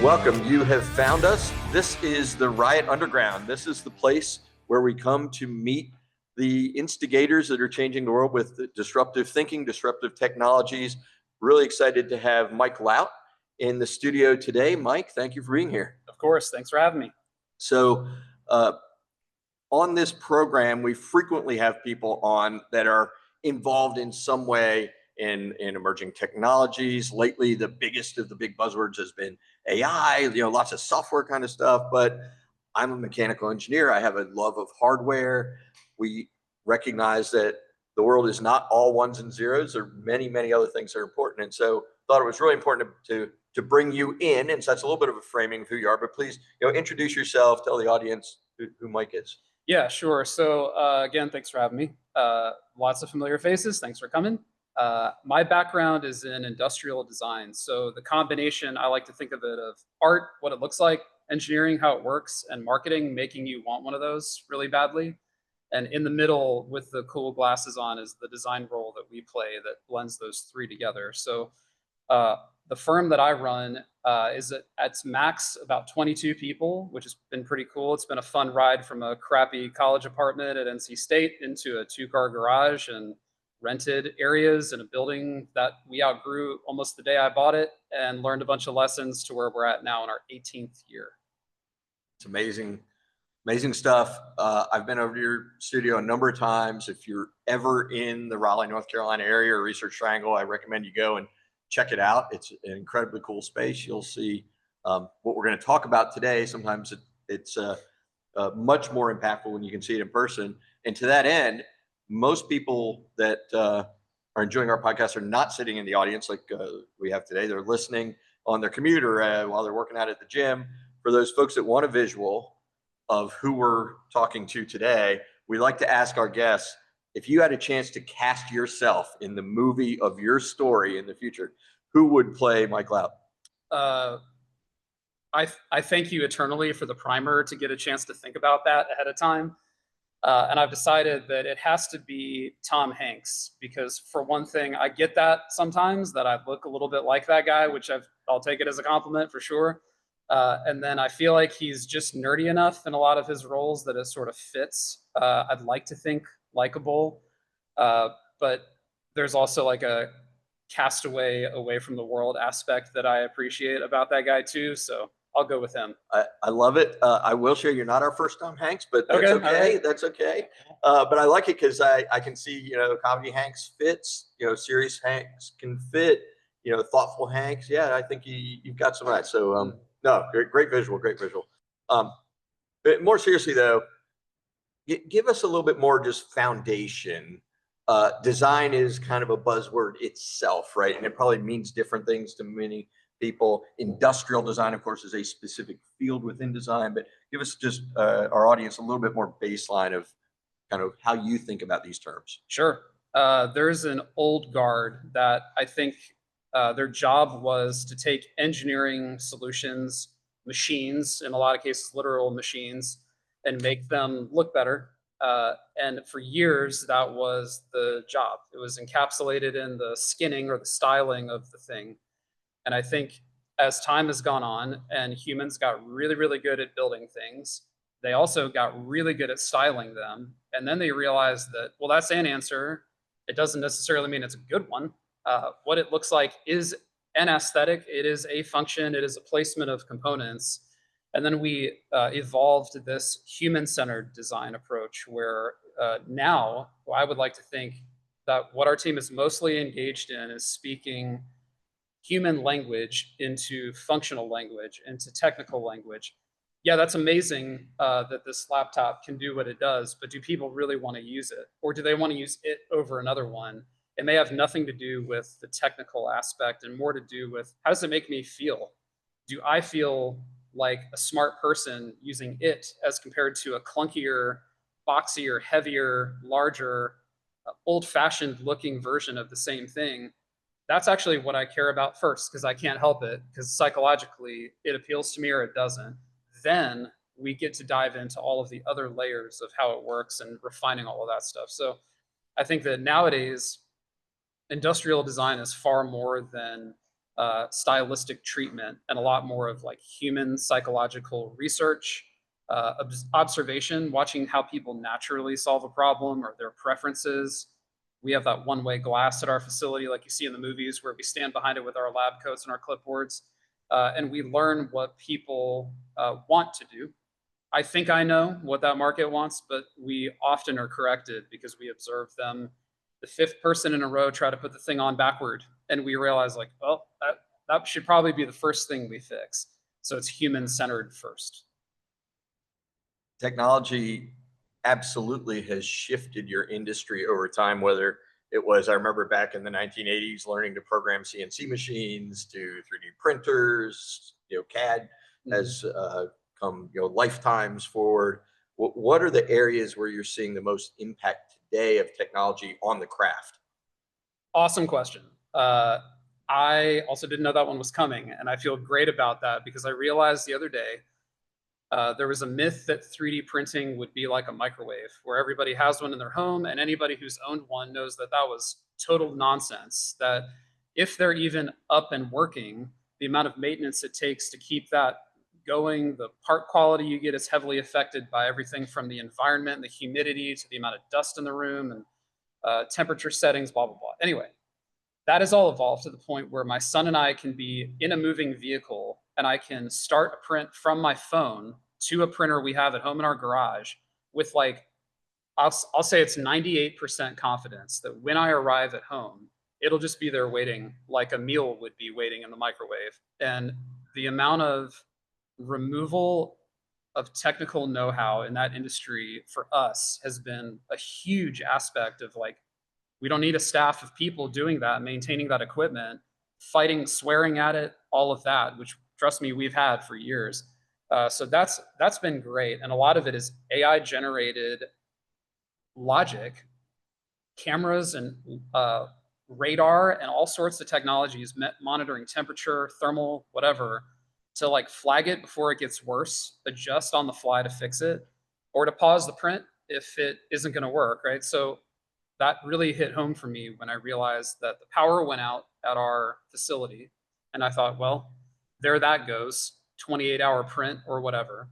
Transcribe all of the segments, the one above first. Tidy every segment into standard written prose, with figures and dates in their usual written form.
Welcome. You have found us. This is the RIoT Underground. This is the place where we come to meet the instigators that are changing the world with disruptive thinking, disruptive technologies. Really excited to have Mike Laut in the studio today. Mike, thank you for being here. Of course. Thanks for having me. So on this program, we frequently have people on that are involved in some way in emerging technologies. Lately, the biggest of the big buzzwords has been AI, lots of software kind of stuff, but I'm a mechanical engineer. I have a love of hardware. We recognize that the world is not all ones and zeros. There are many, many other things that are important. And so thought it was really important to bring you in. And so that's a little bit of a framing of who you are, but please, introduce yourself, tell the audience who Mike is. Yeah, sure. So again, thanks for having me. Lots of familiar faces. Thanks for coming. My background is in industrial design. So the combination, I like to think of it of art, what it looks like, engineering, how it works, and marketing, making you want one of those really badly. And in the middle with the cool glasses on is the design role that we play that blends those three together. So the firm that I run is at its max about 22 people, which has been pretty cool. It's been a fun ride from a crappy college apartment at NC State into a 2-car garage and rented areas in a building that we outgrew almost the day I bought it, and learned a bunch of lessons to where we're at now in our 18th year. It's amazing, amazing stuff. I've been over to your studio a number of times. If you're ever in the Raleigh, North Carolina area or Research Triangle, I recommend you go and check it out. It's an incredibly cool space. You'll see what we're going to talk about today. Sometimes it's much more impactful when you can see it in person. And to that end, most people that are enjoying our podcast are not sitting in the audience like we have today. They're listening on their commuter while they're working out at the gym. For those folks that want a visual of who we're talking to today, we like to ask our guests, if you had a chance to cast yourself in the movie of your story in the future, who would play Mike Laut? I thank you eternally for the primer to get a chance to think about that ahead of time. And I've decided that it has to be Tom Hanks, because for one thing, I get that sometimes that I look a little bit like that guy, which I'll take it as a compliment for sure. And then I feel like he's just nerdy enough in a lot of his roles that it sort of fits. I'd like to think likable, but there's also like a castaway away from the world aspect that I appreciate about that guy too. So I'll go with him. I love it. I will share you're not our first Tom Hanks, but that's okay. Right. That's okay. But I like it because I can see, comedy Hanks fits, serious Hanks can fit, thoughtful Hanks. Yeah, I think you've got some of that. So no, great visual. But more seriously though, give us a little bit more just foundation. Design is kind of a buzzword itself, right? And it probably means different things to many people. Industrial design, of course, is a specific field within design, but give us just our audience a little bit more baseline of kind of how you think about these terms. Sure. There's an old guard that I think their job was to take engineering solutions, machines, in a lot of cases, literal machines, and make them look better. And for years, that was the job. It was encapsulated in the skinning or the styling of the thing. And I think as time has gone on and humans got really, really good at building things, they also got really good at styling them. And then they realized that, well, that's an answer. It doesn't necessarily mean it's a good one. What it looks like is an aesthetic. It is a function. It is a placement of components. And then we evolved this human-centered design approach where now I would like to think that what our team is mostly engaged in is speaking human language into functional language, into technical language. Yeah, that's amazing that this laptop can do what it does, but do people really want to use it? Or do they want to use it over another one? It may have nothing to do with the technical aspect and more to do with how does it make me feel? Do I feel like a smart person using it as compared to a clunkier, boxier, heavier, larger, old-fashioned looking version of the same thing? That's actually what I care about first, because I can't help it, because psychologically it appeals to me or it doesn't. Then we get to dive into all of the other layers of how it works and refining all of that stuff. So I think that nowadays industrial design is far more than stylistic treatment and a lot more of like human psychological research, observation, watching how people naturally solve a problem or their preferences. We have that one-way glass at our facility, like you see in the movies, where we stand behind it with our lab coats and our clipboards, and we learn what people want to do. I think I know what that market wants, but we often are corrected because we observe them, the fifth person in a row, try to put the thing on backward, and we realize like, well, that should probably be the first thing we fix. So it's human-centered first. Technology absolutely has shifted your industry over time, whether it was, I remember back in the 1980s, learning to program CNC machines to 3D printers, CAD has come, lifetimes forward. What are the areas where you're seeing the most impact today of technology on the craft? Awesome question. I also didn't know that one was coming, and I feel great about that because I realized the other day there was a myth that 3D printing would be like a microwave, where everybody has one in their home, and anybody who's owned one knows that that was total nonsense. That if they're even up and working, the amount of maintenance it takes to keep that going, the part quality you get is heavily affected by everything from the environment, the humidity, to the amount of dust in the room, and temperature settings, blah, blah, blah. Anyway, that has all evolved to the point where my son and I can be in a moving vehicle and I can start a print from my phone to a printer we have at home in our garage with like, I'll say it's 98% confidence that when I arrive at home, it'll just be there waiting like a meal would be waiting in the microwave. And the amount of removal of technical know-how in that industry for us has been a huge aspect of like, we don't need a staff of people doing that, maintaining that equipment, fighting, swearing at it, all of that, which trust me, we've had for years. So that's been great. And a lot of it is AI generated logic, cameras and radar and all sorts of technologies monitoring temperature, thermal, whatever, to like flag it before it gets worse, adjust on the fly to fix it, or to pause the print if it isn't going to work, right? So that really hit home for me when I realized that the power went out at our facility. And I thought, well, there that goes, 28-hour print or whatever.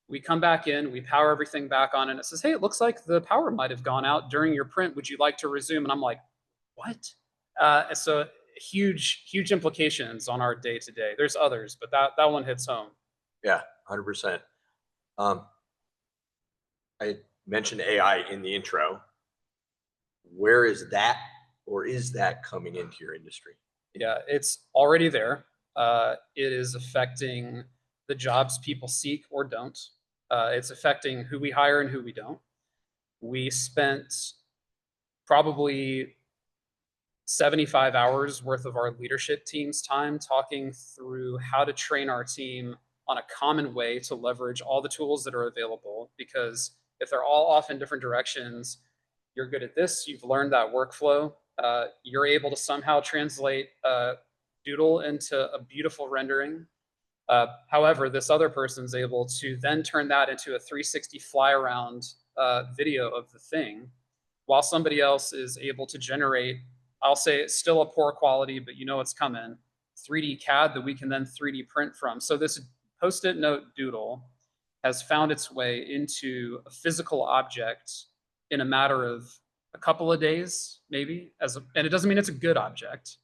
We come back in, we power everything back on, and it says, hey, it looks like the power might have gone out during your print. Would you like to resume? And I'm like, what? So huge implications on our day to day. There's others, but that one hits home. Yeah, 100%. I mentioned AI in the intro. Where is that, or is that coming into your industry? Yeah, it's already there. It is affecting the jobs people seek or don't. It's affecting who we hire and who we don't. We spent probably 75 hours worth of our leadership team's time talking through how to train our team on a common way to leverage all the tools that are available. Because if they're all off in different directions, you're good at this, you've learned that workflow, you're able to somehow translate Doodle into a beautiful rendering. However, this other person's able to then turn that into a 360 fly around video of the thing, while somebody else is able to generate, I'll say it's still a poor quality, but you know it's coming, 3D CAD that we can then 3D print from. So this Post-it note Doodle has found its way into a physical object in a matter of a couple of days, maybe. And it doesn't mean it's a good object,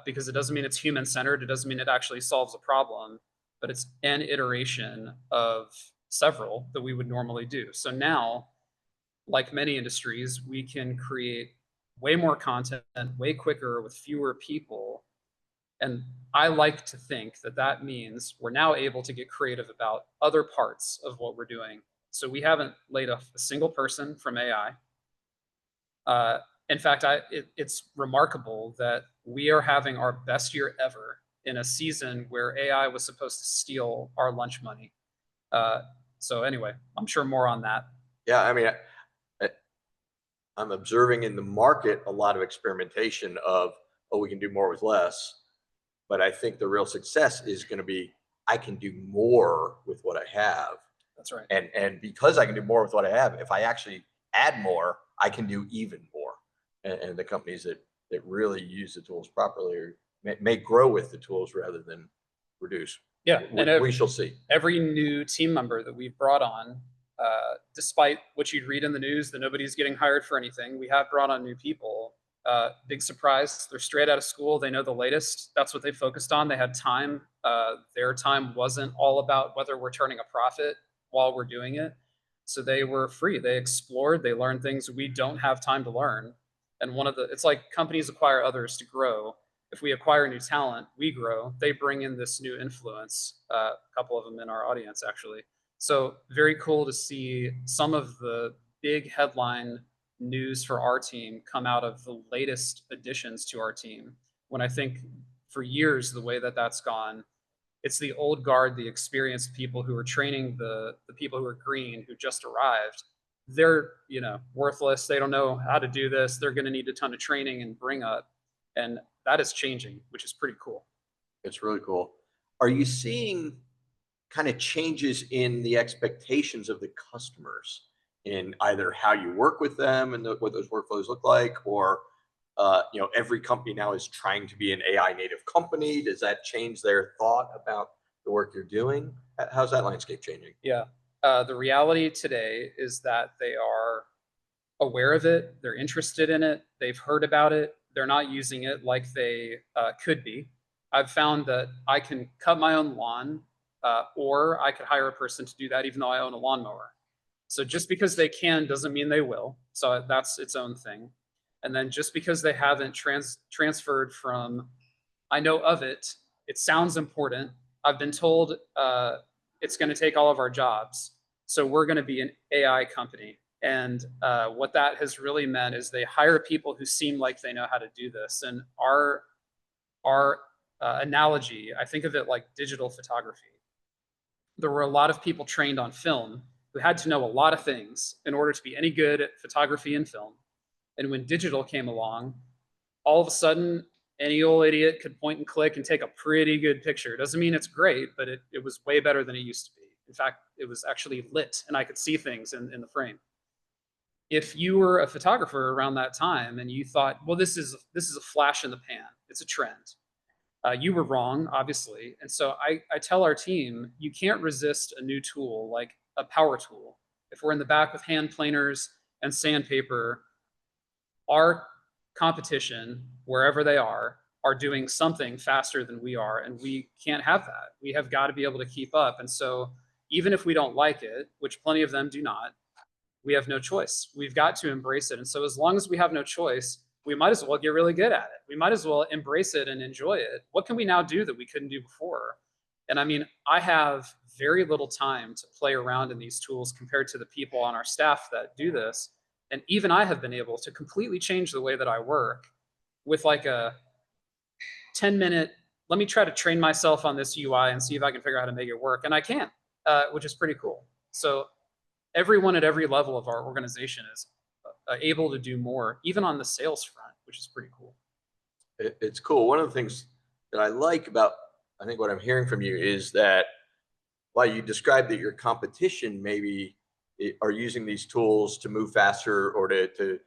because it doesn't mean it's human-centered. It doesn't mean it actually solves a problem, but it's an iteration of several that we would normally do. So now, like many industries, we can create way more content way quicker with fewer people. And I like to think that that means we're now able to get creative about other parts of what we're doing. So we haven't laid off a single person from AI. In fact, it's remarkable that we are having our best year ever in a season where AI was supposed to steal our lunch money. So anyway, I'm sure more on that. Yeah, I mean, I'm observing in the market a lot of experimentation of, oh, we can do more with less. But I think the real success is going to be, I can do more with what I have. That's right. And because I can do more with what I have, if I actually add more, I can do even more. And the companies that really use the tools properly may grow with the tools rather than reduce. Yeah, and We shall see. every new team member that we've brought on, despite what you'd read in the news that nobody's getting hired for anything, we have brought on new people. Big surprise, they're straight out of school. They know the latest. That's what they focused on. They had time. Their time wasn't all about whether we're turning a profit while we're doing it. So they were free. They explored. They learned things we don't have time to learn. And it's like companies acquire others to grow. If we acquire new talent, we grow. They bring in this new influence. A couple of them in our audience, actually. So very cool to see some of the big headline news for our team come out of the latest additions to our team. When I think for years, the way that that's gone, it's the old guard, the experienced people who are training the people who are green, who just arrived. They're, worthless. They don't know how to do this. They're going to need a ton of training and bring up. And that is changing, which is pretty cool. It's really cool. Are you seeing kind of changes in the expectations of the customers in either how you work with them and what those workflows look like, or every company now is trying to be an AI native company? Does that change their thought about the work you're doing? How's that landscape changing? Yeah. The reality today is that they are aware of it. They're interested in it. They've heard about it. They're not using it like they could be. I've found that I can cut my own lawn, or I could hire a person to do that even though I own a lawnmower. So just because they can doesn't mean they will. So that's its own thing. And then just because they haven't transferred from, I know of it, it sounds important. I've been told it's going to take all of our jobs. So we're going to be an AI company. And what that has really meant is they hire people who seem like they know how to do this. And our analogy, I think of it like digital photography. There were a lot of people trained on film who had to know a lot of things in order to be any good at photography and film. And when digital came along, all of a sudden, any old idiot could point and click and take a pretty good picture. It doesn't mean it's great, but it was way better than it used to be. In fact, it was actually lit and I could see things in the frame. If you were a photographer around that time and you thought, well, this is a flash in the pan, it's a trend, you were wrong, obviously. And so I tell our team, you can't resist a new tool like a power tool. If we're in the back with hand planers and sandpaper, our competition, wherever they are doing something faster than we are, and we can't have that. We have got to be able to keep up. And so even if we don't like it, which plenty of them do not, we have no choice. We've got to embrace it. And so as long as we have no choice, we might as well get really good at it. We might as well embrace it and enjoy it. What can we now do that we couldn't do before? And I mean, I have very little time to play around in these tools compared to the people on our staff that do this. And even I have been able to completely change the way that I work with like a 10-minute, let me try to train myself on this UI and see if I can figure out how to make it work. And I can, which is pretty cool. So everyone at every level of our organization is able to do more, even on the sales front, which is pretty cool. It's cool. One of the things that I like about, I think what I'm hearing from you is that while you described that your competition maybe are using these tools to move faster or to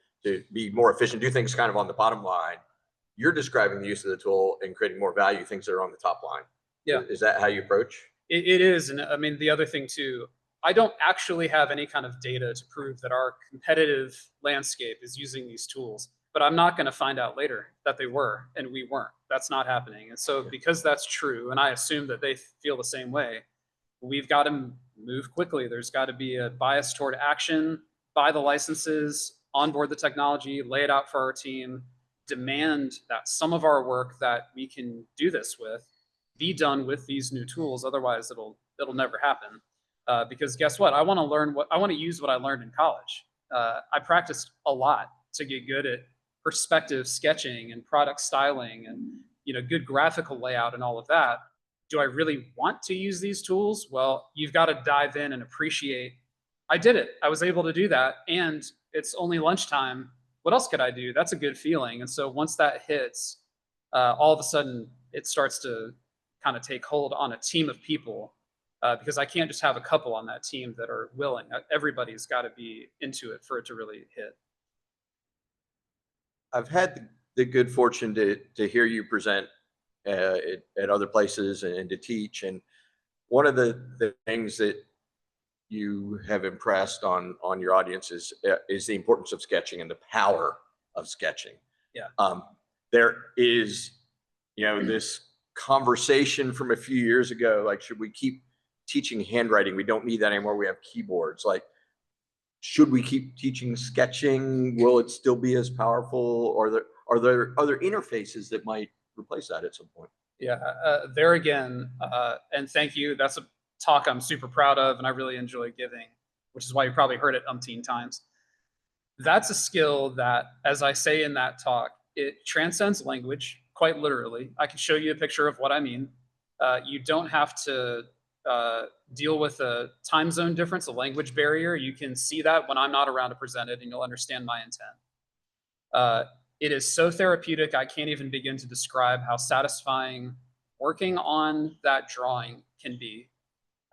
be more efficient, do things kind of on the bottom line, you're describing the use of the tool and creating more value, things that are on the top line. Yeah. Is that how you approach? It is. And I mean, the other thing too, I don't actually have any kind of data to prove that our competitive landscape is using these tools, but I'm not going to find out later that they were and we weren't. That's not happening. And so because that's true, and I assume that they feel the same way, we've got to move quickly. There's got to be a bias toward action, buy the licenses, onboard the technology, lay it out for our team, demand that some of our work that we can do this with be done with these new tools. Otherwise, it'll never happen. Because guess what? I want to use what I learned in college. I practiced a lot to get good at perspective sketching and product styling and good graphical layout and all of that. Do I really want to use these tools? Well, you've got to dive in and appreciate, I did it. I was able to do that. And it's only lunchtime. What else could I do? That's a good feeling. And so once that hits, all of a sudden it starts to kind of take hold on a team of people, because I can't just have a couple on that team that are willing. Everybody's got to be into it for it to really hit. I've had the good fortune to hear you present at other places and to teach. And one of the things that you have impressed on your audience is the importance of sketching and the power of sketching. Yeah. There is, this conversation from a few years ago, like, should we keep teaching handwriting? We don't need that anymore. We have keyboards. Like, should we keep teaching sketching? Will it still be as powerful? Or are there other interfaces that might replace that at some point? Yeah, there again, and thank you. That's a talk I'm super proud of and I really enjoy giving, which is why you probably heard it umpteen times. That's a skill that, as I say in that talk, it transcends language, quite literally. I can show you a picture of what I mean. You don't have to deal with a time zone difference, a language barrier. You can see that when I'm not around to present it and you'll understand my intent. It is so therapeutic, I can't even begin to describe how satisfying working on that drawing can be.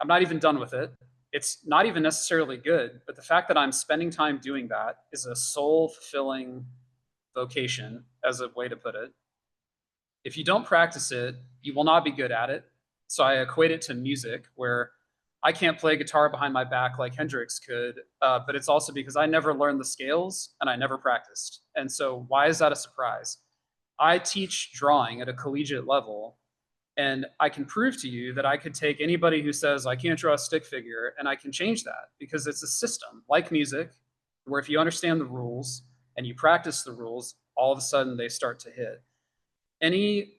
I'm not even done with it. It's not even necessarily good, but the fact that I'm spending time doing that is a soul-fulfilling vocation, as a way to put it. If you don't practice it, you will not be good at it. So I equate it to music, where I can't play guitar behind my back like Hendrix could, but it's also because I never learned the scales and I never practiced. And so why is that a surprise? I teach drawing at a collegiate level, and I can prove to you that I could take anybody who says, I can't draw a stick figure, and I can change that, because it's a system, like music, where if you understand the rules and you practice the rules, all of a sudden they start to hit. Any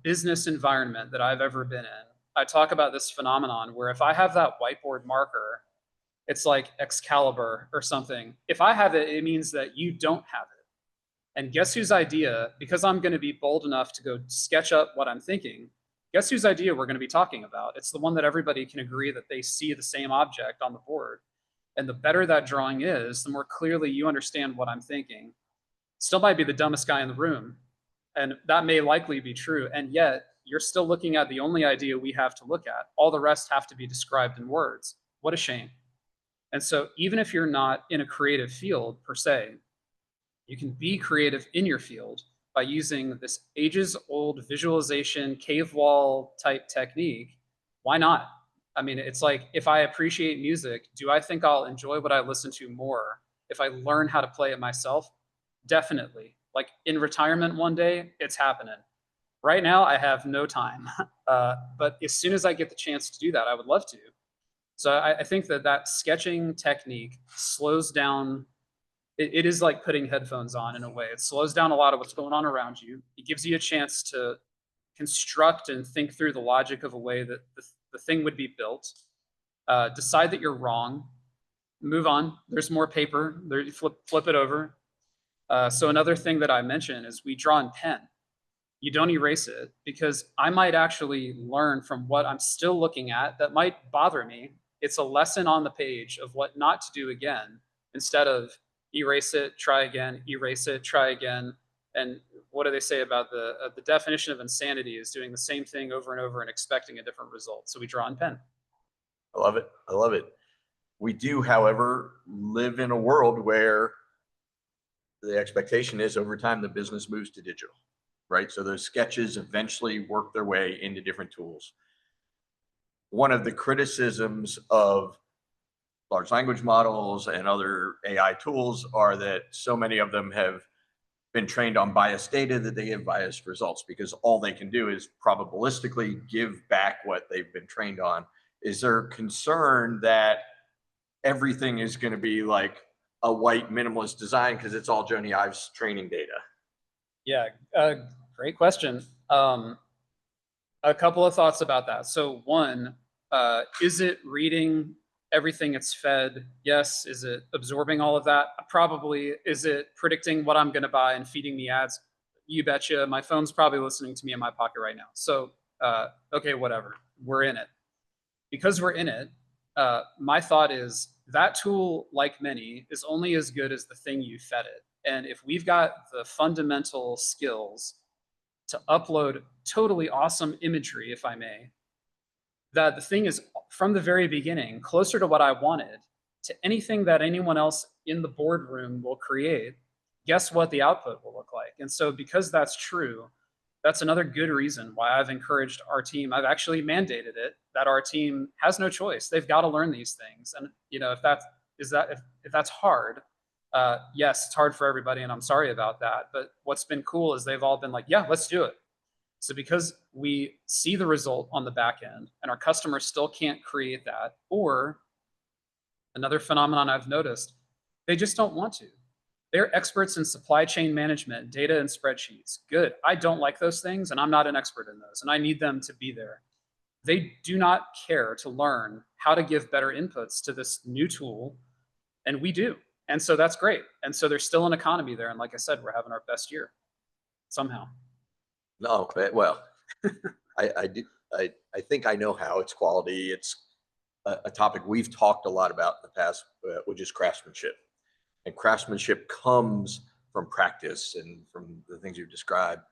business environment that I've ever been in, I talk about this phenomenon where if I have that whiteboard marker, it's like Excalibur or something. If I have it, it means that you don't have it. And guess whose idea, because I'm going to be bold enough to go sketch up what I'm thinking, guess whose idea we're going to be talking about? It's the one that everybody can agree that they see the same object on the board. And the better that drawing is, the more clearly you understand what I'm thinking. Still might be the dumbest guy in the room, and that may likely be true. And yet you're still looking at the only idea we have to look at. All the rest have to be described in words. What a shame. And so even if you're not in a creative field per se, you can be creative in your field by using this ages-old visualization, cave wall type technique. Why not? I mean, it's like, if I appreciate music, do I think I'll enjoy what I listen to more if I learn how to play it myself? Definitely. Like, in retirement one day, it's happening. Right now, I have no time. But as soon as I get the chance to do that, I would love to. So I think that sketching technique slows down. It is like putting headphones on in a way. It slows down a lot of what's going on around you. It gives you a chance to construct and think through the logic of a way that the thing would be built. Decide that you're wrong. Move on. There's more paper. There, you flip it over. So another thing that I mentioned is we draw in pen. You don't erase it, because I might actually learn from what I'm still looking at that might bother me. It's a lesson on the page of what not to do again, instead of erase it, try again, erase it, try again. And what do they say about the definition of insanity is doing the same thing over and over and expecting a different result. So we draw in pen. I love it. I love it. We do, however, live in a world where the expectation is over time the business moves to digital, right? So those sketches eventually work their way into different tools. One of the criticisms of large language models and other AI tools are that so many of them have been trained on biased data that they give biased results, because all they can do is probabilistically give back what they've been trained on. Is there concern that everything is going to be like a white minimalist design because it's all Joni Ives training data? Yeah, great question. A couple of thoughts about that. So one, is it reading everything it's fed? Yes. Is it absorbing all of that? Probably. Is it predicting what I'm going to buy and feeding me ads? You betcha. My phone's probably listening to me in my pocket right now. So, okay, whatever. We're in it. Because we're in it, my thought is that tool, like many, is only as good as the thing you fed it. And if we've got the fundamental skills to upload totally awesome imagery, if I may, that the thing is, from the very beginning, closer to what I wanted, to anything that anyone else in the boardroom will create, guess what the output will look like? And so because that's true, That's another good reason why I've encouraged our team. I've actually mandated it that our team has no choice. They've got to learn these things. And if that's hard, yes, it's hard for everybody, and I'm sorry about that. But what's been cool is they've all been like, yeah, let's do it. So because we see the result on the back end and our customers still can't create that, or another phenomenon I've noticed, they just don't want to. They're experts in supply chain management, data and spreadsheets. Good. I don't like those things, and I'm not an expert in those, and I need them to be there. They do not care to learn how to give better inputs to this new tool, and we do. And so that's great. And so there's still an economy there. And like I said, we're having our best year somehow. No, well, I think I know how. It's quality. It's a topic we've talked a lot about in the past, which is craftsmanship. And craftsmanship comes from practice and from the things you've described.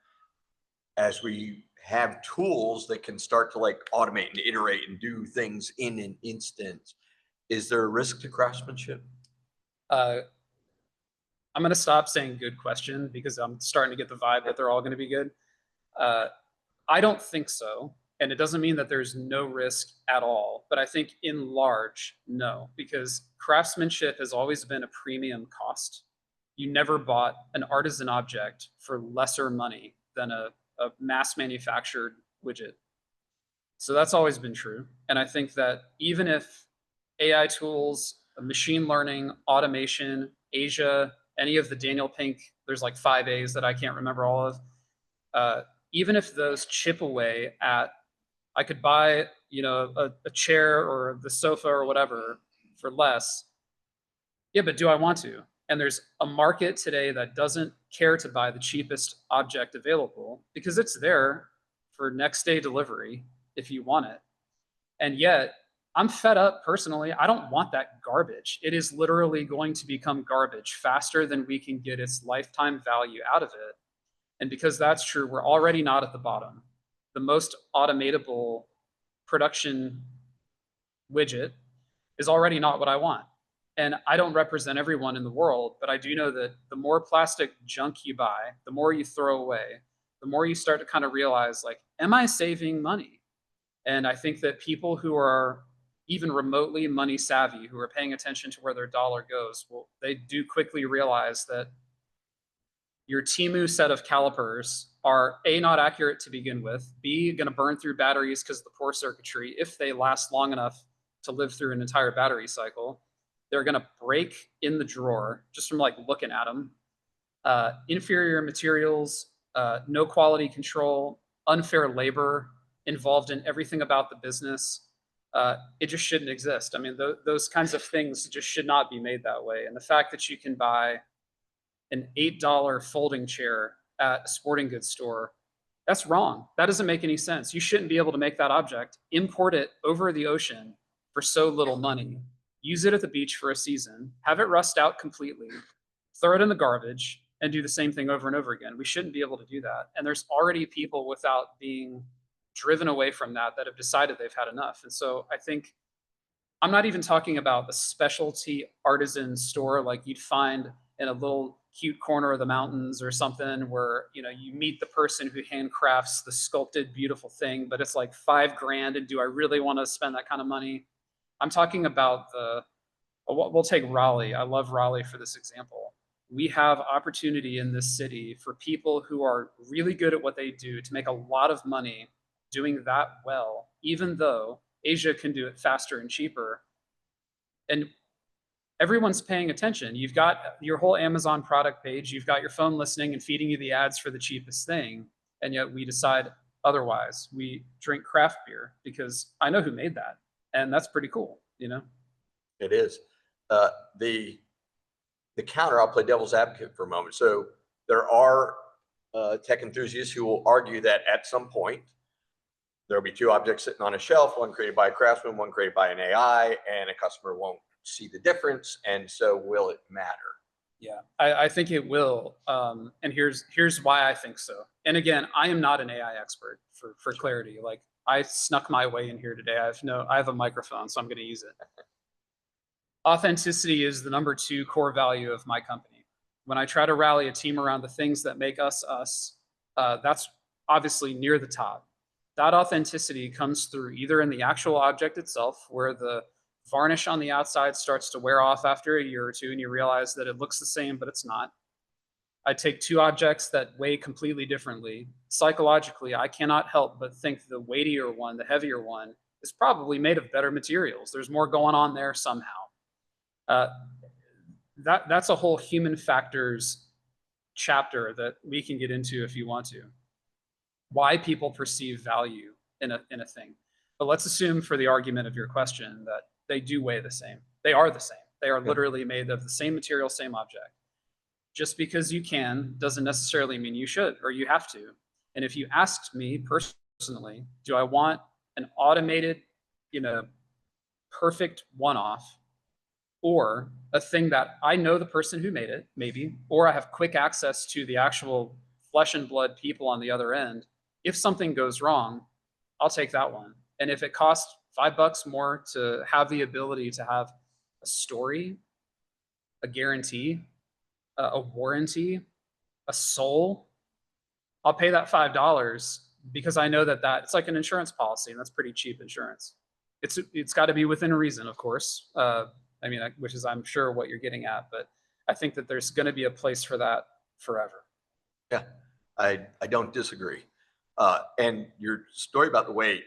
As we have tools that can start to like automate and iterate and do things in an instant, is there a risk to craftsmanship? I'm going to stop saying good question because I'm starting to get the vibe that they're all going to be good. I don't think so. And it doesn't mean that there's no risk at all. But I think in large, no, because craftsmanship has always been a premium cost. You never bought an artisan object for lesser money than a mass manufactured widget. So that's always been true. And I think that even if AI tools, machine learning, automation, Asia, any of the Daniel Pink, there's like 5 A's that I can't remember all of. Even if those chip away at, I could buy, a chair or the sofa or whatever for less. Yeah, but do I want to? And there's a market today that doesn't care to buy the cheapest object available because it's there for next day delivery if you want it. And yet, I'm fed up personally. I don't want that garbage. It is literally going to become garbage faster than we can get its lifetime value out of it. And because that's true, we're already not at the bottom. The most automatable production widget is already not what I want. And I don't represent everyone in the world, but I do know that the more plastic junk you buy, the more you throw away, the more you start to kind of realize, like, am I saving money? And I think that people who are even remotely money savvy, who are paying attention to where their dollar goes, well, they do quickly realize that your Timu set of calipers are A, not accurate to begin with, B, going to burn through batteries because of the poor circuitry if they last long enough to live through an entire battery cycle. They're going to break in the drawer just from like looking at them. Inferior materials, no quality control, unfair labor involved in everything about the business. It just shouldn't exist. I mean, those kinds of things just should not be made that way. And the fact that you can buy an $8 folding chair at a sporting goods store, that's wrong. That doesn't make any sense. You shouldn't be able to make that object, import it over the ocean for so little money, use it at the beach for a season, have it rust out completely, throw it in the garbage, and do the same thing over and over again. We shouldn't be able to do that. And there's already people without being driven away from that have decided they've had enough. And so I think I'm not even talking about the specialty artisan store like you'd find in a little cute corner of the mountains or something where you meet the person who handcrafts the sculpted beautiful thing, but it's like $5,000, and do I really want to spend that kind of money? I'm talking about we'll take Raleigh. I love Raleigh for this example. We have opportunity in this city for people who are really good at what they do to make a lot of money doing that well, even though Asia can do it faster and cheaper. And everyone's paying attention. You've got your whole Amazon product page, you've got your phone listening and feeding you the ads for the cheapest thing. And yet we decide otherwise. We drink craft beer because I know who made that. And that's pretty cool, It is. The counter, I'll play devil's advocate for a moment. So there are tech enthusiasts who will argue that at some point, there'll be two objects sitting on a shelf, one created by a craftsman, one created by an AI, and a customer won't see the difference. And so will it matter? Yeah, I think it will. And here's why I think so. And again, I am not an AI expert for clarity. Like I snuck my way in here today. I have a microphone, so I'm going to use it. Authenticity is the number 2 core value of my company. When I try to rally a team around the things that make us us, that's obviously near the top. That authenticity comes through either in the actual object itself, where the varnish on the outside starts to wear off after a year or two and you realize that it looks the same, but it's not. I take two objects that weigh completely differently. Psychologically, I cannot help but think the weightier one, the heavier one, is probably made of better materials. There's more going on there somehow. Uh, that's a whole human factors chapter that we can get into if you want to. Why people perceive value in a thing. But let's assume for the argument of your question that they do weigh the same. They are the same. They are literally made of the same material, same object. Just because you can doesn't necessarily mean you should or you have to. And if you asked me personally, do I want an automated, perfect one-off, or a thing that I know the person who made it, maybe, or I have quick access to the actual flesh and blood people on the other end, if something goes wrong, I'll take that one. And if it costs $5 more to have the ability to have a story, a guarantee, a warranty, a soul, I'll pay that $5 because I know that it's like an insurance policy, and that's pretty cheap insurance. It's got to be within reason, of course. Which is I'm sure what you're getting at, but I think that there's going to be a place for that forever. Yeah, I don't disagree. And your story about the weight,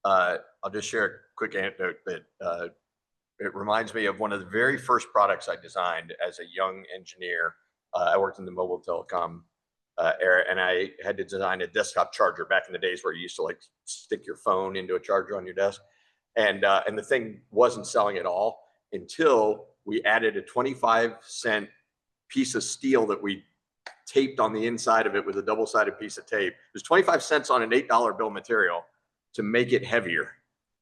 I'll just share a quick anecdote that it reminds me of one of the very first products I designed as a young engineer. I worked in the mobile telecom era, and I had to design a desktop charger back in the days where you used to like stick your phone into a charger on your desk. And the thing wasn't selling at all until we added a 25-cent piece of steel that we taped on the inside of it with a double-sided piece of tape. It was 25 cents on an $8 bill of material to make it heavier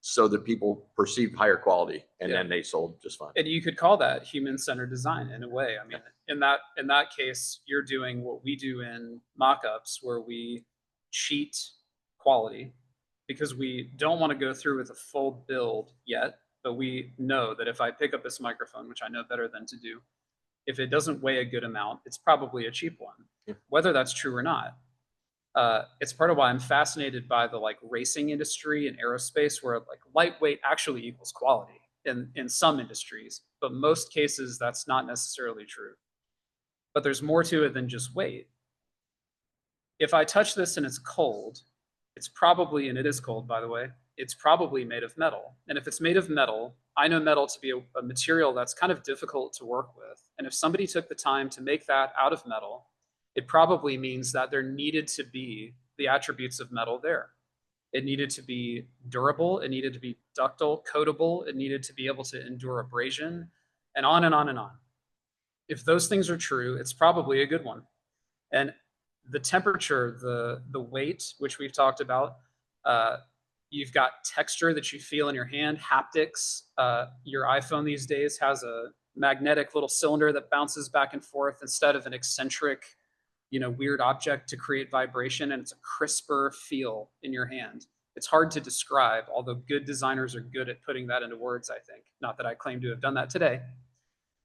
so that people perceived higher quality, and then they sold just fine. And you could call that human-centered design in a way. I mean, in that case, you're doing what we do in mock-ups, where we cheat quality because we don't want to go through with a full build yet, but we know that if I pick up this microphone, which I know better than to do, if it doesn't weigh a good amount, it's probably a cheap one, whether that's true or not. It's part of why I'm fascinated by the racing industry and aerospace, where lightweight actually equals quality in some industries, but most cases that's not necessarily true. But there's more to it than just weight. If I touch this and it's cold, it's probably, and it is cold by the way, it's probably made of metal. And if it's made of metal, I know metal to be a material that's kind of difficult to work with. And if somebody took the time to make that out of metal, it probably means that there needed to be the attributes of metal there. It needed to be durable, it needed to be ductile, coatable, it needed to be able to endure abrasion, and on and on and on. If those things are true, it's probably a good one. And the temperature, the weight, which we've talked about, you've got texture that you feel in your hand, haptics. Your iPhone these days has a magnetic little cylinder that bounces back and forth instead of an eccentric, weird object to create vibration, and it's a crisper feel in your hand. It's hard to describe, although good designers are good at putting that into words, I think. Not that I claim to have done that today,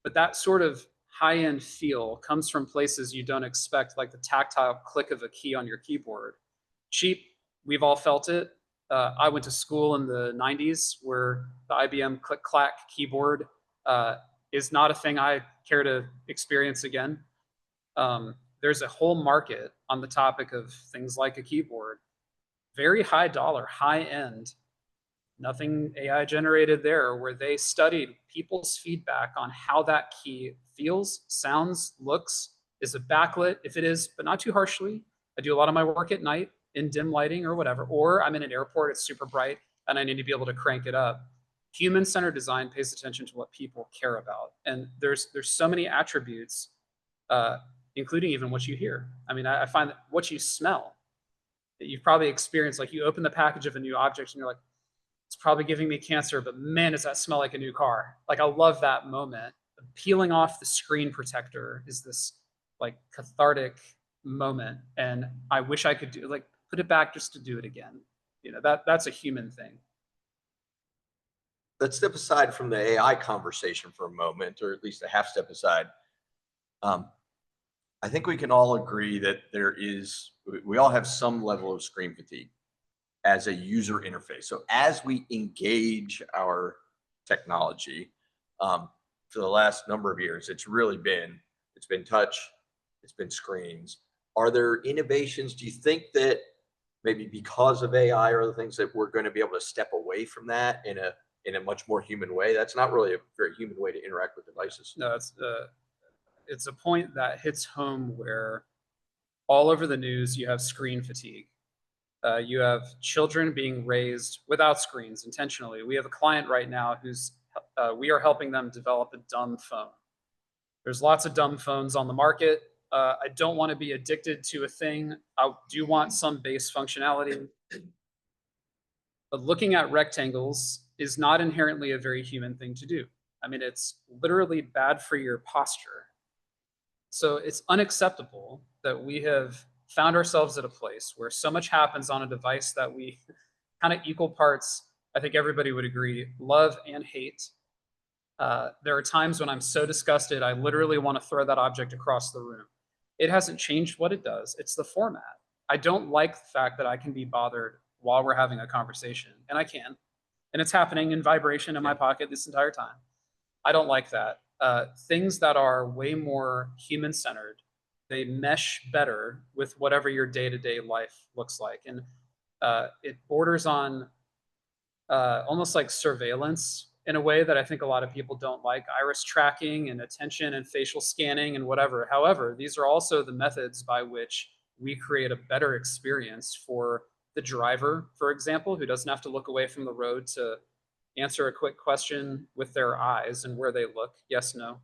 but that sort of high-end feel comes from places you don't expect, like the tactile click of a key on your keyboard. Cheap, we've all felt it. I went to school in the 90s where the IBM click-clack keyboard is not a thing I care to experience again. There's a whole market on the topic of things like a keyboard. Very high dollar, high end, nothing AI generated there, where they studied people's feedback on how that key feels, sounds, looks. Is it backlit? If it is, but not too harshly. I do a lot of my work at night in dim lighting or whatever, or I'm in an airport, it's super bright, and I need to be able to crank it up. Human-centered design pays attention to what people care about. And there's so many attributes, including even what you hear. I mean, I find that what you smell, that you've probably experienced, like you open the package of a new object and you're like, it's probably giving me cancer, but man, does that smell like a new car. Like, I love that moment. Peeling off the screen protector is this cathartic moment. And I wish I could put it back just to do it again. That's a human thing. Let's step aside from the AI conversation for a moment, or at least a half step aside. I think we can all agree that we all have some level of screen fatigue as a user interface. So as we engage our technology, for the last number of years, it's been touch, it's been screens. Are there innovations? Do you think that maybe because of AI or other things that we're going to be able to step away from that in a much more human way? That's not really a very human way to interact with devices. No, it's a point that hits home where all over the news you have screen fatigue. You have children being raised without screens intentionally. We have a client right now we are helping them develop a dumb phone. There's lots of dumb phones on the market. I don't want to be addicted to a thing. I do want some base functionality. But looking at rectangles is not inherently a very human thing to do. I mean, it's literally bad for your posture. So it's unacceptable that we have found ourselves at a place where so much happens on a device that we kind of equal parts, I think everybody would agree, love and hate. There are times when I'm so disgusted, I literally want to throw that object across the room. It hasn't changed what it does. It's the format. I don't like the fact that I can be bothered while we're having a conversation, and I can. And it's happening in vibration in my pocket this entire time. I don't like that. Things that are way more human-centered, they mesh better with whatever your day-to-day life looks like. And it borders on almost like surveillance in a way that I think a lot of people don't like. Iris tracking and attention and facial scanning and whatever. However, these are also the methods by which we create a better experience for the driver, for example, who doesn't have to look away from the road to answer a quick question with their eyes and where they look, yes, no.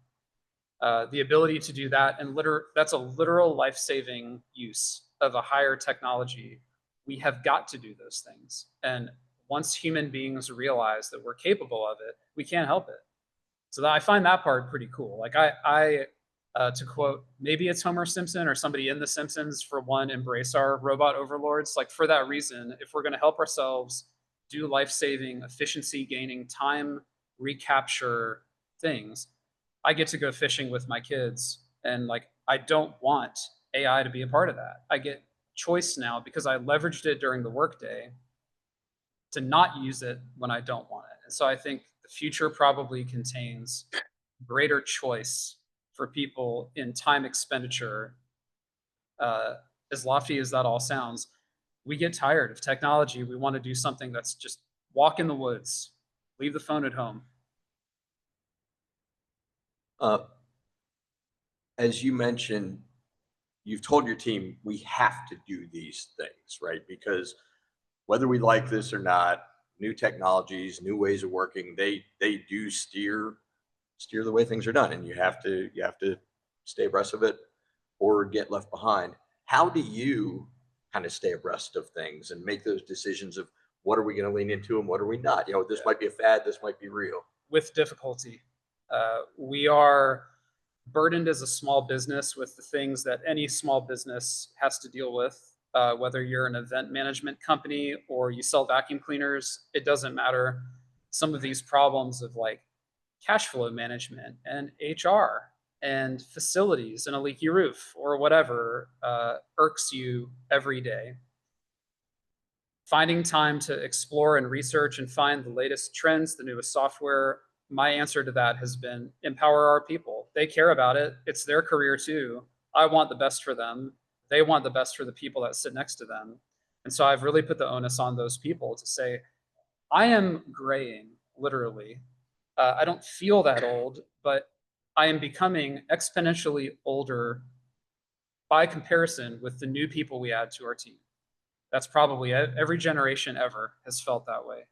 The ability to do that, and that's a literal life-saving use of a higher technology. We have got to do those things. And once human beings realize that we're capable of it, we can't help it. So I find that part pretty cool. Like to quote, maybe it's Homer Simpson or somebody in The Simpsons, for one, embrace our robot overlords. Like for that reason, if we're going to help ourselves do life-saving, efficiency-gaining, time recapture things, I get to go fishing with my kids, and like I don't want AI to be a part of that. I get choice now because I leveraged it during the workday to not use it when I don't want it. And so I think the future probably contains greater choice for people in time expenditure. As lofty as that all sounds, we get tired of technology. We want to do something that's just walk in the woods, leave the phone at home. As you mentioned, you've told your team we have to do these things, right? Because whether we like this or not, new technologies, new ways of working, they do steer the way things are done, and you have to stay abreast of it or get left behind. How do you kind of stay abreast of things and make those decisions of what are we going to lean into and what are we not? You know, this might be a fad, this might be real. With difficulty. We are burdened as a small business with the things that any small business has to deal with. Whether you're an event management company or you sell vacuum cleaners, it doesn't matter. Some of these problems of like cash flow management and HR and facilities and a leaky roof or whatever irks you every day. Finding time to explore and research and find the latest trends, the newest software, my answer to that has been empower our people. They care about it. It's their career too. I want the best for them. They want the best for the people that sit next to them. And so I've really put the onus on those people to say, I am graying, literally. I don't feel that old, but I am becoming exponentially older by comparison with the new people we add to our team. That's probably every generation ever has felt that way.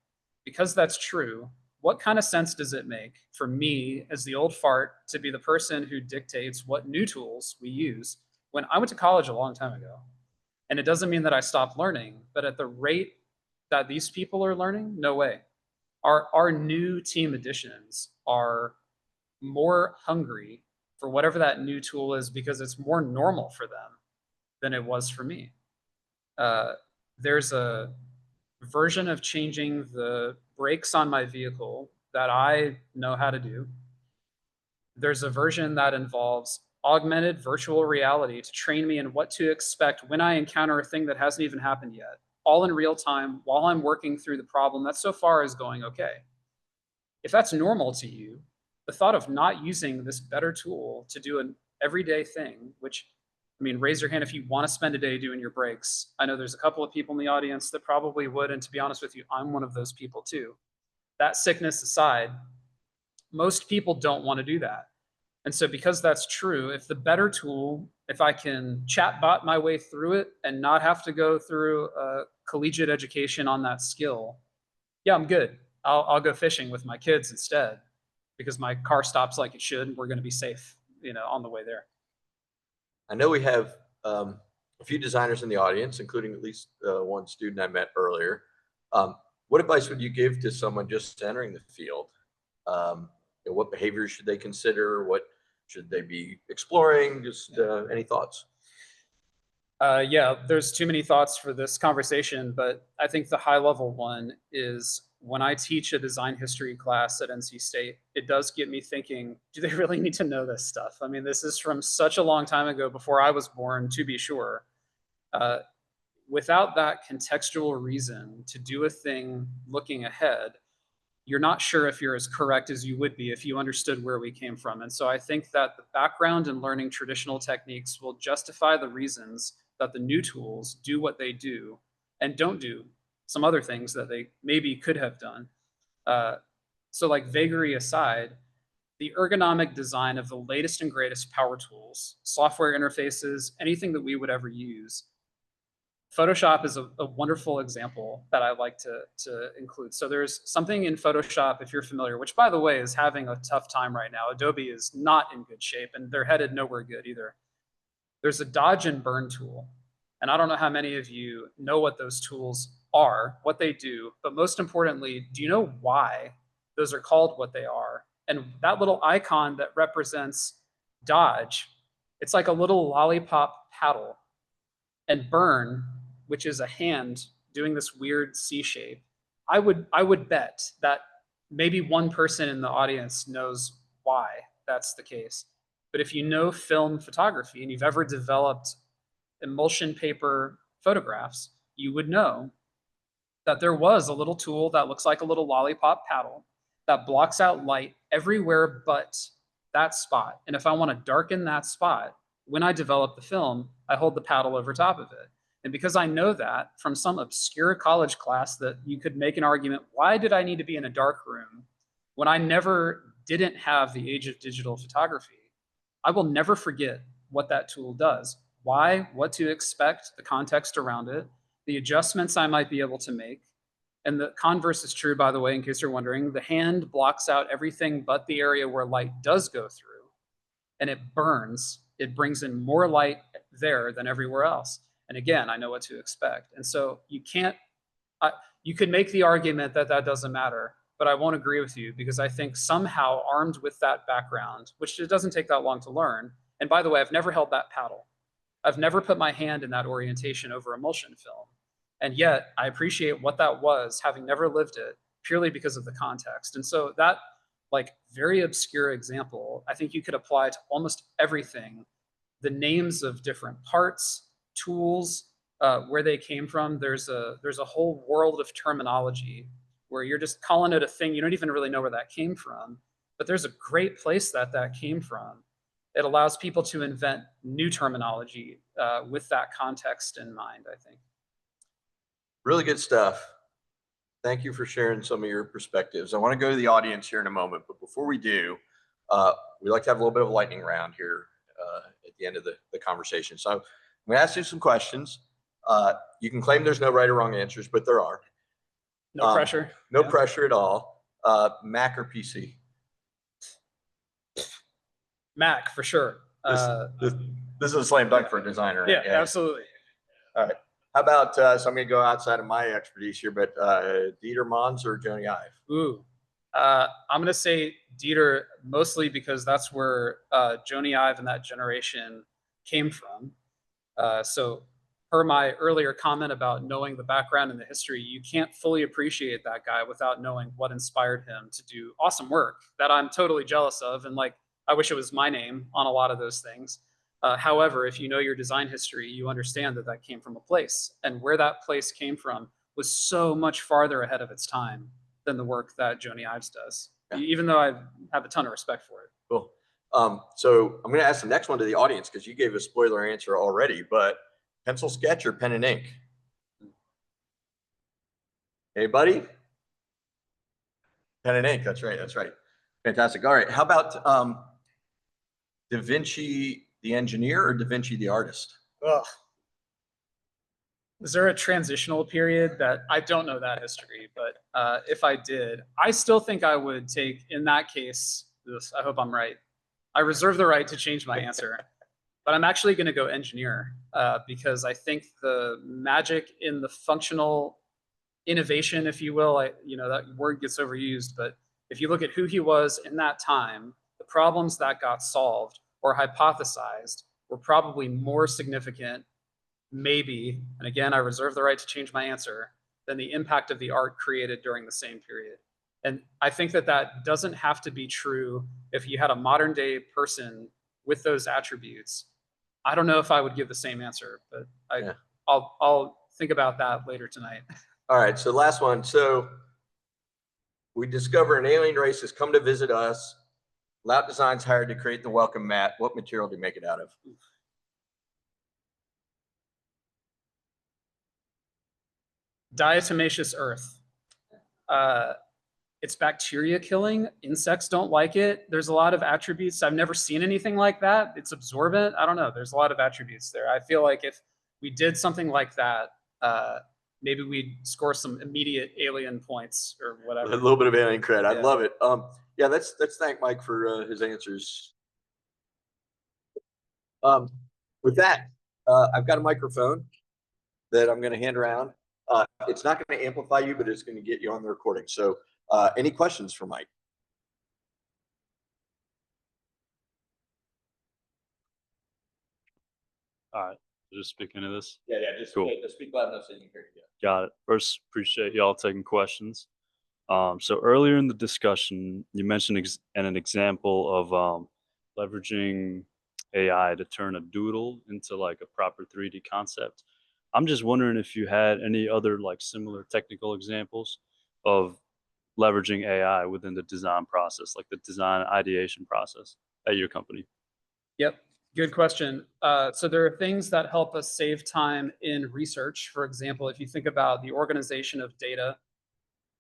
Because that's true, what kind of sense does it make for me as the old fart to be the person who dictates what new tools we use when I went to college a long time ago? And it doesn't mean that I stopped learning, but at the rate that these people are learning, no way. Our new team additions are more hungry for whatever that new tool is because it's more normal for them than it was for me. There's a version of changing the brakes on my vehicle that I know how to do. There's a version that involves augmented virtual reality to train me in what to expect when I encounter a thing that hasn't even happened yet, all in real time while I'm working through the problem that so far is going okay. If that's normal to you, the thought of not using this better tool to do an everyday thing, which, I mean, raise your hand if you want to spend a day doing your breaks. I know there's a couple of people in the audience that probably would, and to be honest with you, I'm one of those people too. That sickness aside, most people don't want to do that. And so because that's true, if the better tool, if I can chatbot my way through it and not have to go through a collegiate education on that skill, yeah, I'm good. I'll go fishing with my kids instead because my car stops like it should and we're going to be safe, on the way there. I know we have a few designers in the audience, including at least one student I met earlier. What advice would you give to someone just entering the field? What behaviors should they consider? What should they be exploring? Just any thoughts? Yeah, there's too many thoughts for this conversation, but I think the high level one is when I teach a design history class at NC State, it does get me thinking, do they really need to know this stuff? I mean, this is from such a long time ago before I was born, to be sure. Without that contextual reason to do a thing looking ahead, you're not sure if you're as correct as you would be if you understood where we came from. And so I think that the background in learning traditional techniques will justify the reasons that the new tools do what they do and don't do some other things that they maybe could have done. So like vagary aside, the ergonomic design of the latest and greatest power tools, software interfaces, anything that we would ever use, Photoshop is a wonderful example that I like to include. So there's something in Photoshop, if you're familiar, which by the way is having a tough time right now. Adobe is not in good shape and they're headed nowhere good either. There's a dodge and burn tool. And I don't know how many of you know what those tools are, what they do, but most importantly, do you know why those are called what they are? And that little icon that represents dodge, it's like a little lollipop paddle. And burn, which is a hand doing this weird C shape, I would bet that maybe one person in the audience knows why that's the case. But if you know film photography and you've ever developed emulsion paper photographs, you would know that there was a little tool that looks like a little lollipop paddle that blocks out light everywhere but that spot. And if I want to darken that spot, when I develop the film, I hold the paddle over top of it. And because I know that from some obscure college class that you could make an argument, why did I need to be in a dark room when I didn't have the age of digital photography? I will never forget what that tool does. Why, what to expect, the context around it, the adjustments I might be able to make. And the converse is true, by the way, in case you're wondering. The hand blocks out everything but the area where light does go through. And it burns. It brings in more light there than everywhere else. And again, I know what to expect. And so you could make the argument that that doesn't matter, but I won't agree with you because I think somehow armed with that background, which it doesn't take that long to learn. And by the way, I've never held that paddle. I've never put my hand in that orientation over emulsion film. And yet I appreciate what that was, having never lived it, purely because of the context. And so that very obscure example, I think you could apply to almost everything. The names of different parts, tools, where they came from. There's a whole world of terminology where you're just calling it a thing. You don't even really know where that came from, but there's a great place that came from. It allows people to invent new terminology with that context in mind, I think. Really good stuff. Thank you for sharing some of your perspectives. I want to go to the audience here in a moment, but before we do, we like to have a little bit of a lightning round here at the end of the conversation. So I'm going to ask you some questions. You can claim there's no right or wrong answers, but there are. No pressure. No pressure at all. Mac or PC? Mac, for sure. This is a slam dunk for a designer. Yeah, absolutely. All right. How about, so I'm going to go outside of my expertise here, but Dieter Mons or Joni Ive? Ooh, I'm going to say Dieter, mostly because that's where Joni Ive and that generation came from. So per my earlier comment about knowing the background and the history, you can't fully appreciate that guy without knowing what inspired him to do awesome work that I'm totally jealous of. And I wish it was my name on a lot of those things. However, if you know your design history, you understand that that came from a place, and where that place came from was so much farther ahead of its time than the work that Joni Ives does, even though I have a ton of respect for it. Cool. So I'm going to ask the next one to the audience because you gave a spoiler answer already, but pencil sketch or pen and ink? Anybody? Pen and ink. That's right. That's right. Fantastic. All right. How about Da Vinci the engineer or Da Vinci the artist? Ugh. Is there a transitional period that I don't know that history, but if I did, I still think I would take, in that case, this, I hope I'm right. I reserve the right to change my answer, but I'm actually going to go engineer because I think the magic in the functional innovation, if you will, that word gets overused, but if you look at who he was in that time, the problems that got solved or hypothesized were probably more significant, maybe, and again, I reserve the right to change my answer, than the impact of the art created during the same period. And I think that that doesn't have to be true if you had a modern day person with those attributes. I don't know if I would give the same answer, but I'll think about that later tonight. All right, so last one. So we discover an alien race has come to visit us. Laut Design's hired to create the welcome mat. What material do you make it out of? Diatomaceous earth. It's bacteria killing. Insects don't like it. There's a lot of attributes. I've never seen anything like that. It's absorbent. I don't know. There's a lot of attributes there. I feel like if we did something like that, maybe we'd score some immediate alien points or whatever. A little bit of alien cred. I love it. Yeah, let's thank Mike for his answers. With that, I've got a microphone that I'm going to hand around. It's not going to amplify you, but it's going to get you on the recording. So any questions for Mike? All right, just speaking of this. Yeah, just cool. Just speak loud enough so you can hear you. Got it. First, appreciate y'all taking questions. So earlier in the discussion, you mentioned an example of leveraging AI to turn a doodle into like a proper 3D concept. I'm just wondering if you had any other like similar technical examples of leveraging AI within the design process, like the design ideation process at your company. Yep. Good question. So there are things that help us save time in research. For example, if you think about the organization of data,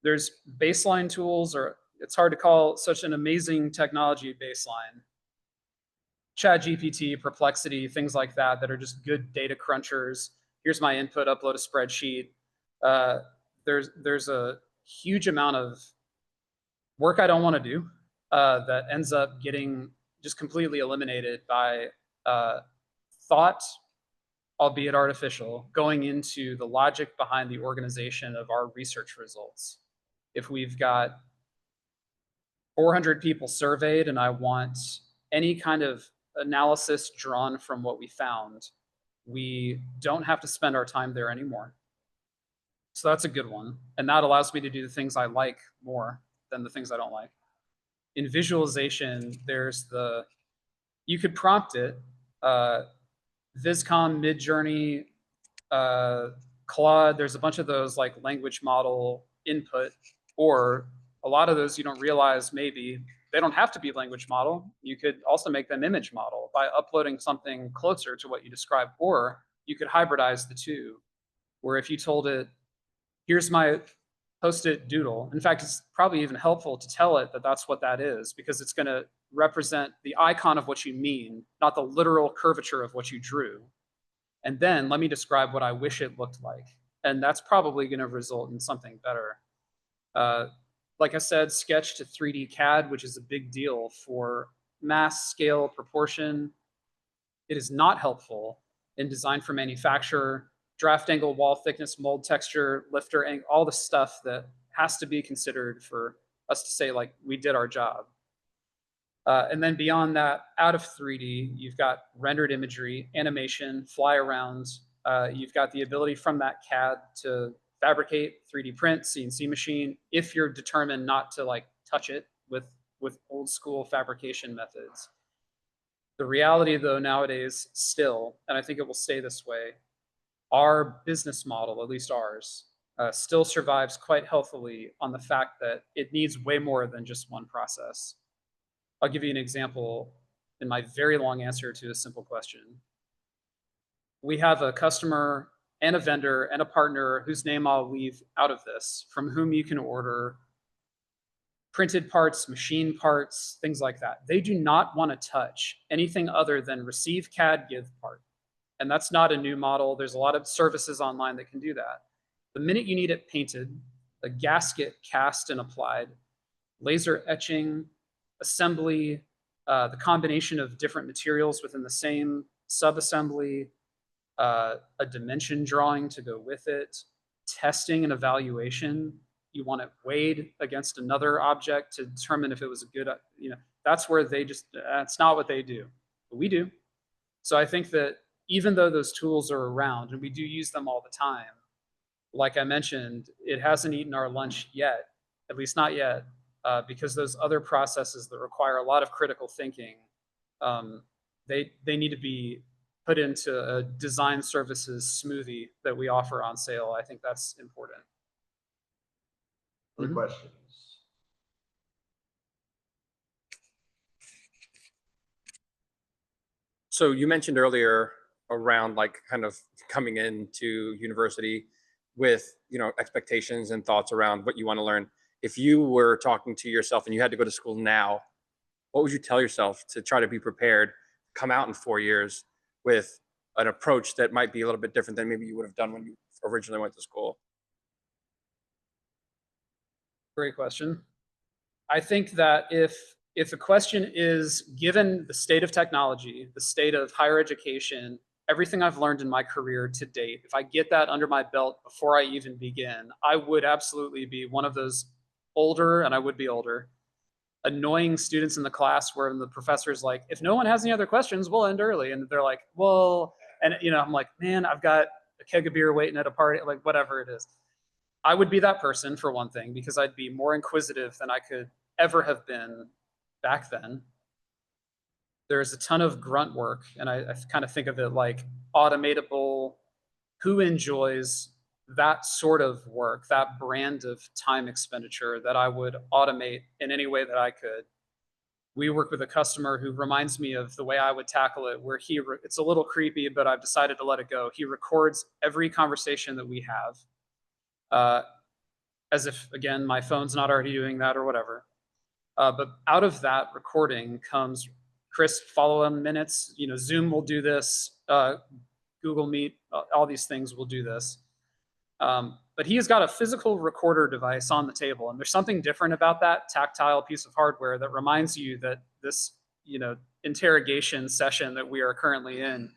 there's baseline tools, or it's hard to call such an amazing technology baseline. ChatGPT, Perplexity, things like that, that are just good data crunchers. Here's my input, upload a spreadsheet. There's a huge amount of work I don't want to do that ends up getting just completely eliminated by thought, albeit artificial, going into the logic behind the organization of our research results. If we've got 400 people surveyed and I want any kind of analysis drawn from what we found, we don't have to spend our time there anymore. So that's a good one. And that allows me to do the things I like more than the things I don't like. In visualization, there's you could prompt it, Viscom, Midjourney, Claude, there's a bunch of those like language model input, or a lot of those you don't realize maybe they don't have to be language model. You could also make them image model by uploading something closer to what you described, or you could hybridize the two, where if you told it, here's my post-it doodle. In fact, it's probably even helpful to tell it that that's what that is, because it's going to represent the icon of what you mean, not the literal curvature of what you drew. And then let me describe what I wish it looked like. And that's probably going to result in something better. Like I said, sketch to 3D CAD, which is a big deal for mass scale proportion. It is not helpful in design for manufacture, draft angle, wall thickness, mold texture, lifter angle, all the stuff that has to be considered for us to say, like, we did our job. And then beyond that, out of 3D, you've got rendered imagery, animation, fly arounds. You've got the ability from that CAD to fabricate, 3D print, CNC machine, if you're determined not to like touch it with old school fabrication methods. The reality, though, nowadays still, and I think it will stay this way, our business model, at least ours, still survives quite healthily on the fact that it needs way more than just one process. I'll give you an example in my very long answer to a simple question. We have a customer and a vendor and a partner whose name I'll leave out of this, from whom you can order printed parts, machine parts, things like that. They do not want to touch anything other than receive CAD, give part. And that's not a new model. There's a lot of services online that can do that. The minute you need it painted, a gasket cast and applied, laser etching, assembly, the combination of different materials within the same subassembly, a dimension drawing to go with it, testing and evaluation. You want it weighed against another object to determine if it was a good, that's where that's not what they do, but we do. So I think that even though those tools are around and we do use them all the time, like I mentioned, it hasn't eaten our lunch yet, at least not yet, because those other processes that require a lot of critical thinking, they need to be put into a design services smoothie that we offer on sale. I think that's important. Other questions? So you mentioned earlier around like kind of coming into university with, expectations and thoughts around what you want to learn. If you were talking to yourself and you had to go to school now, what would you tell yourself to try to be prepared, come out in 4 years with an approach that might be a little bit different than maybe you would have done when you originally went to school? Great question. I think that if a question is, given the state of technology, the state of higher education, everything I've learned in my career to date, if I get that under my belt before I even begin, I would absolutely be one of those older, and I would be older, annoying students in the class where the professor's like, if no one has any other questions, we'll end early. And they're like, well, and I'm like, man, I've got a keg of beer waiting at a party, like whatever it is. I would be that person for one thing, because I'd be more inquisitive than I could ever have been back then. There's a ton of grunt work, and I kind of think of it like automatable. Who enjoys that sort of work, that brand of time expenditure that I would automate in any way that I could? We work with a customer who reminds me of the way I would tackle it, where it's a little creepy, but I've decided to let it go. He records every conversation that we have, as if, again, my phone's not already doing that or whatever. But out of that recording comes crisp follow-on minutes. Zoom will do this, Google Meet, all these things will do this. But he has got a physical recorder device on the table, and there's something different about that tactile piece of hardware that reminds you that this, interrogation session that we are currently in,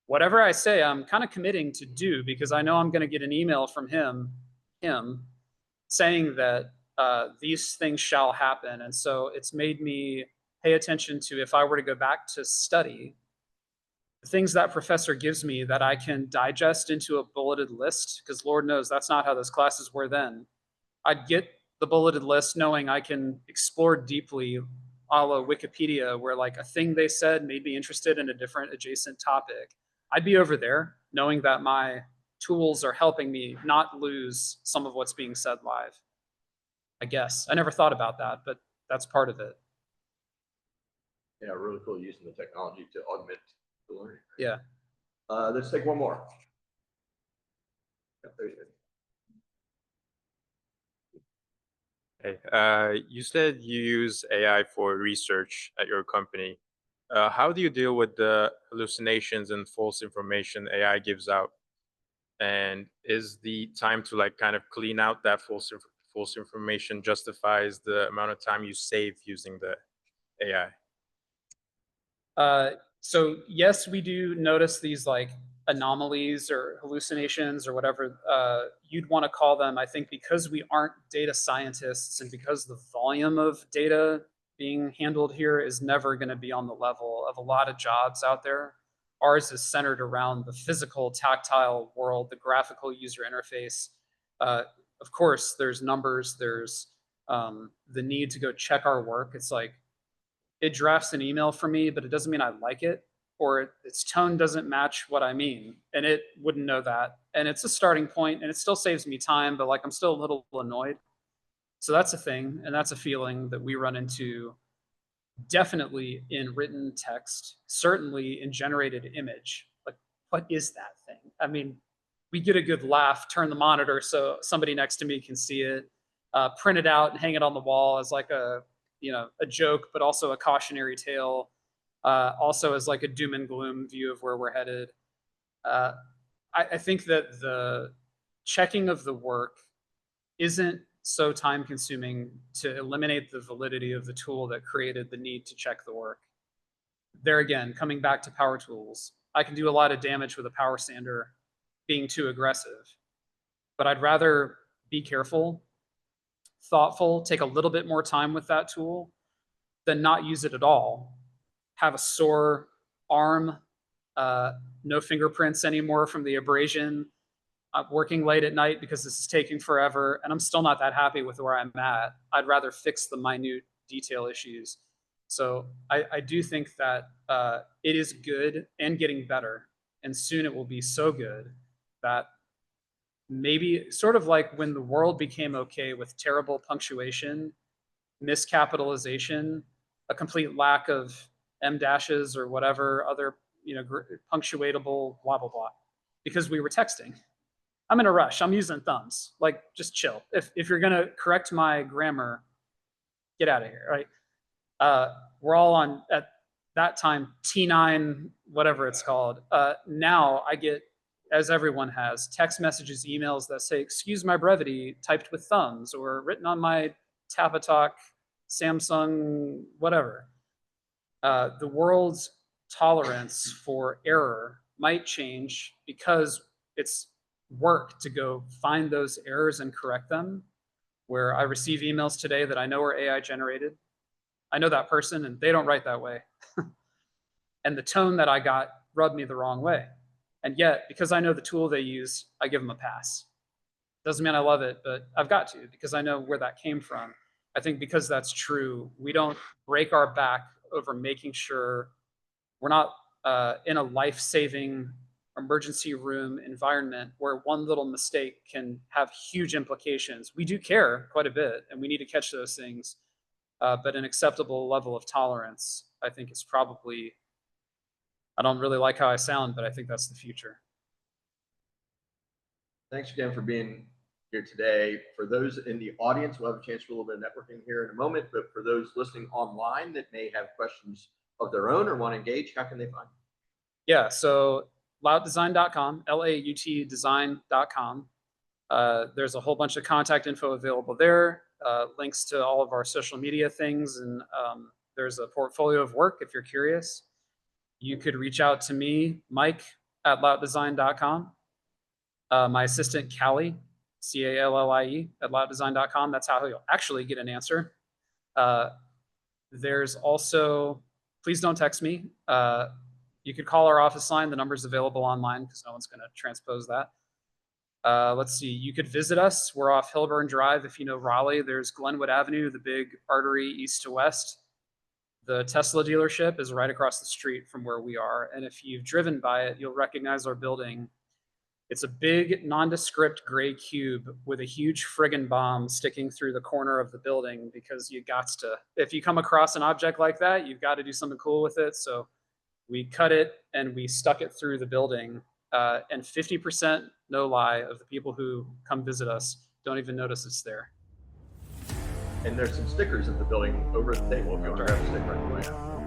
whatever I say, I'm kind of committing to do, because I know I'm going to get an email from him saying that these things shall happen. And so it's made me pay attention to, if I were to go back to study, the things that professor gives me that I can digest into a bulleted list, because Lord knows that's not how those classes were then. I'd get the bulleted list knowing I can explore deeply, a la Wikipedia, where like a thing they said made me interested in a different adjacent topic. I'd be over there knowing that my tools are helping me not lose some of what's being said live. I guess. I never thought about that, but that's part of it. Yeah, really cool using the technology to augment the learning. Yeah. Let's take one more. Hey, you said you use AI for research at your company. How do you deal with the hallucinations and false information AI gives out? And is the time to like kind of clean out that false information justifies the amount of time you save using the AI? So yes, we do notice these like anomalies or hallucinations or whatever you'd want to call them. I think because we aren't data scientists, and because the volume of data being handled here is never going to be on the level of a lot of jobs out there, ours is centered around the physical, tactile world, the graphical user interface. Of course, there's numbers, there's the need to go check our work. It's like, it drafts an email for me, but it doesn't mean I like it, or its tone doesn't match what I mean, and it wouldn't know that. And it's a starting point, and it still saves me time, but like I'm still a little annoyed. So that's a thing, and that's a feeling that we run into definitely in written text, certainly in generated image. Like, what is that thing? I mean, we get a good laugh, turn the monitor so somebody next to me can see it, print it out and hang it on the wall as like a joke, but also a cautionary tale, also as like a doom and gloom view of where we're headed. I think that the checking of the work isn't so time consuming to eliminate the validity of the tool that created the need to check the work. There again, coming back to power tools, I can do a lot of damage with a power sander being too aggressive, but I'd rather be careful, thoughtful, take a little bit more time with that tool than not use it at all, have a sore arm, no fingerprints anymore from the abrasion. I'm working late at night because this is taking forever, and I'm still not that happy with where I'm at. I'd rather fix the minute detail issues. So I do think that it is good and getting better, and soon it will be so good that maybe sort of like when the world became okay with terrible punctuation, miscapitalization, a complete lack of em dashes or whatever other punctuatable blah blah blah, because we were texting. I'm in a rush. I'm using thumbs. Like, just chill. If you're gonna correct my grammar, get out of here, right? We're all on at that time T9, whatever it's called. Now I get, as everyone has, text messages, emails that say "excuse my brevity," typed with thumbs or written on my Tapatalk, Samsung, whatever. The world's tolerance for error might change because it's work to go find those errors and correct them. Where I receive emails today that I know are AI generated. I know that person and they don't write that way. And the tone that I got rubbed me the wrong way. And yet, because I know the tool they use, I give them a pass. Doesn't mean I love it, but I've got to, because I know where that came from. I think because that's true, we don't break our back over making sure we're not in a life-saving emergency room environment where one little mistake can have huge implications. We do care quite a bit, and we need to catch those things, but an acceptable level of tolerance, I think, is probably, I don't really like how I sound, but I think that's the future. Thanks again for being here today. For those in the audience, we'll have a chance for a little bit of networking here in a moment, but for those listening online that may have questions of their own or want to engage, how can they find you? Yeah, so lautdesign.com, Laut design.com. There's a whole bunch of contact info available there, links to all of our social media things, and there's a portfolio of work if you're curious. You could reach out to me, Mike, at lautdesign.com. My assistant, Callie, Callie, at lautdesign.com. That's how you'll actually get an answer. There's also, please don't text me. You could call our office line. The number's available online because no one's going to transpose that. Let's see. You could visit us. We're off Hilburn Drive. If you know Raleigh, there's Glenwood Avenue, the big artery east to west. The Tesla dealership is right across the street from where we are. And if you've driven by it, you'll recognize our building. It's a big nondescript gray cube with a huge friggin' bomb sticking through the corner of the building, because you got to, if you come across an object like that, you've got to do something cool with it. So we cut it and we stuck it through the building. And 50%, no lie, of the people who come visit us don't even notice it's there. And there's some stickers at the building over at the table if you want to grab a sticker.